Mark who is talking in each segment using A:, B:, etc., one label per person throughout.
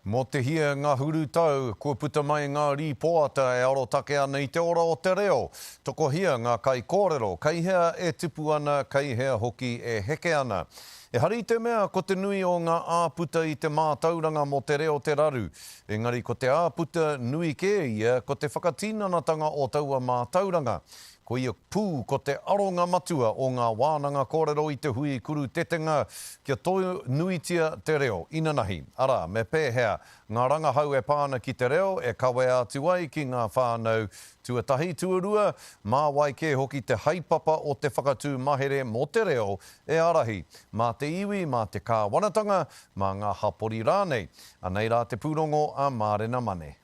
A: Mo te hia ngā huru tau, kua puta mai ngā rīpoata e aro take ana i te ora o te reo. Toko hia ngā kai kōrero, kai hea e tipu ana, kai hea hoki e heke ana. E hari te mea ko te nui o ngā āputa i te mātauranga mo te reo te raru. Engari ko te āputa nui ke ia ko te whakatīnanatanga o taua mātauranga. Ko ia pū ko te aronga matua o ngā wānanga kōrero i te hui kuru tetenga kia toi nuitia te reo. Ina nahi, ara, me pēhea, ngā rangahau e pāna ki te reo e kawe atu ai ki ngā whānau tuatahi tuarua, mā wai ke hoki te haipapa o te whakatū mahere mo te reo e arahi. Mā te iwi, mā te kāwanatanga, mā ngā hapori rānei. Anei rā te pūrongo a Mārena Mane.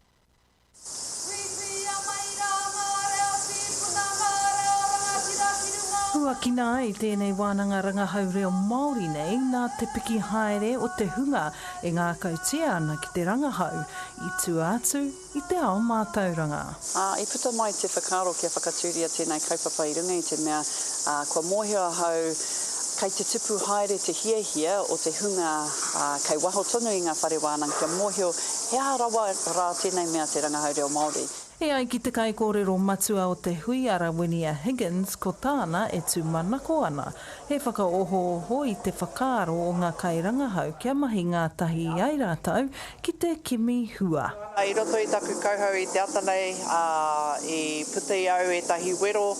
B: Hua kina ai tēnei wānanga rangahau reo Māori nei nā te piki haere o te hunga e ngā kautia ana ki te rangahau i tū atu i te ao mātauranga.
C: I puta mai te whakaro kia whakatūria tēnei kaupapa i runga i te mea kua mōhio hau kai te tipu haere te hiahia o te hunga kai waho tonu i ngā whare wānanga kia mōhio hea rawa rā tēnei mea te rangahau reo Māori.
B: E ai ki te kai kōrero matua o te hui ara Winia Higgins, ko tāna e tū manako ana. He whakaoho i te whakaaro o ngā kai rangahau kia mahi ngā tahi ai rātau ki te kimi hua.
C: I roto i taku kauhau i te atanei, i puta i au e tahi wero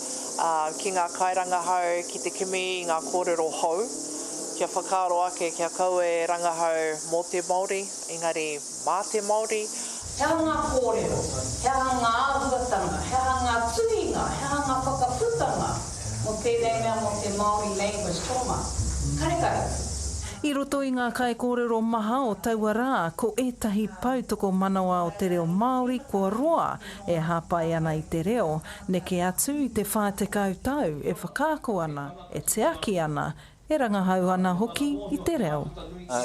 C: ki ngā kai rangahau ki te kimi i ngā kōrero hou. Kia whakaaro ake kia kau e rangahau mō te Māori, engari mā te Māori.
D: Hea ngā kōrero, hea ngā ahuatanga, hea ngā tuhinga, hea ngā whakaputanga mo tēnei mea mo te Māori language tōma. Karekare.
B: I roto i ngā kai kōrero maha o taua rā, ko etahi pautoko manawa o te reo Māori kua roa e hapai ana i te reo, neke atu i te whātekau tau e whakaako ana, e te aki ana, e rangahau ana hoki i te reo.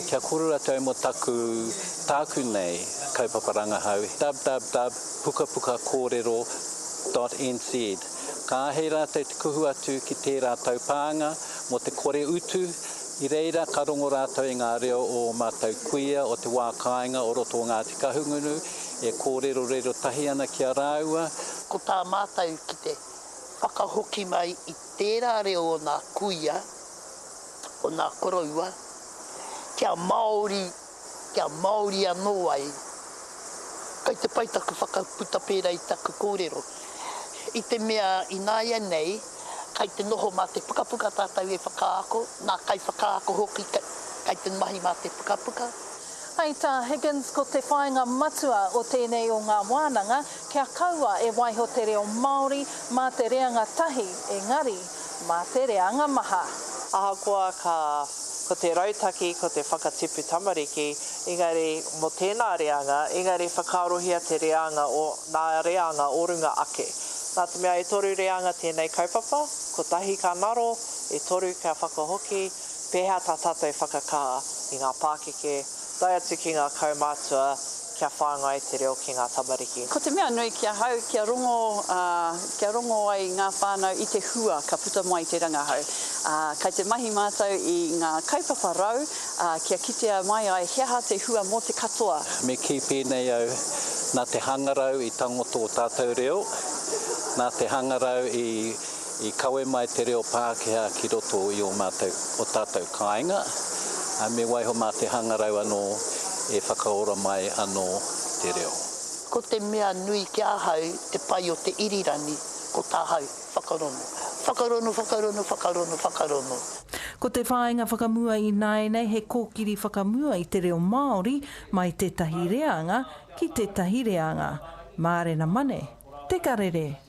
E: Kia korura tau mo tāku nei, kaupapa rangahau, www.pukapukakōrero.nz. Ka hei rātou te kuhu atu ki te rātou pānga, mo te kore utu, i reira ka rongo rātou i ngā reo o mātou kuia, o te wākainga, o roto ngā te kahungunu, e kōrero rero tahi ana kia rāua.
F: Ko tā mātou ki te whakahoki mai i tērā reo o ngā kuia, o ngā koroua, kia Māori anō ai. Kai te paitaku whakaputa pērā i taku kōrero. I te mea i nāia nei, kai te noho mā te pukapuka tātou e whakaako, nā kai whakaako hoki kai te mahi mā te pukapuka.
B: Ai tā Higgins, ko te whainga matua o tēnei o ngā wānanga, kia kaua e waiho te reo Māori mā te reanga tahi, engari, mā te reanga maha.
C: Ahakoa ko te rautaki, ko te whakatipu tamariki, engari mo tēnā reanga, engari whakarohia te reanga o nā reanga o runga ake. Nā te mea e toru reanga tēnei kaupapa, ko tahi ka naro, e toru ka whakahoki, pēhea tā tātou whakakā i ngā Pākeke, tai atu ki ngā kaumātua, kia whāngai te reo ki ngā tamariki.
D: Ko te mea nui kia hau, kia rongo ai ngā whānau i te hua ka puta mai te rangahau. Kai te mahi mātou i ngā kaupapa rau, kia kitea mai ai heha te hua mō te katoa.
E: Me ki pēnei au nā te hangarau i tangoto o tātou reo, nā te hangarau i kawe mai te reo Pākehā ki roto i o tātou kāinga, me waiho mā te hangarau anō e whakaora mai anō te reo.
F: Ko te mea nui ki ahau, te pai o te irirani, ko tā hau, whakarono. Whakarono.
B: Ko te whāinga whakamua i nei he kōkiri whakamua i te reo Māori mai te tahi reanga ki te tahi reanga. Mārena Mane, te karere.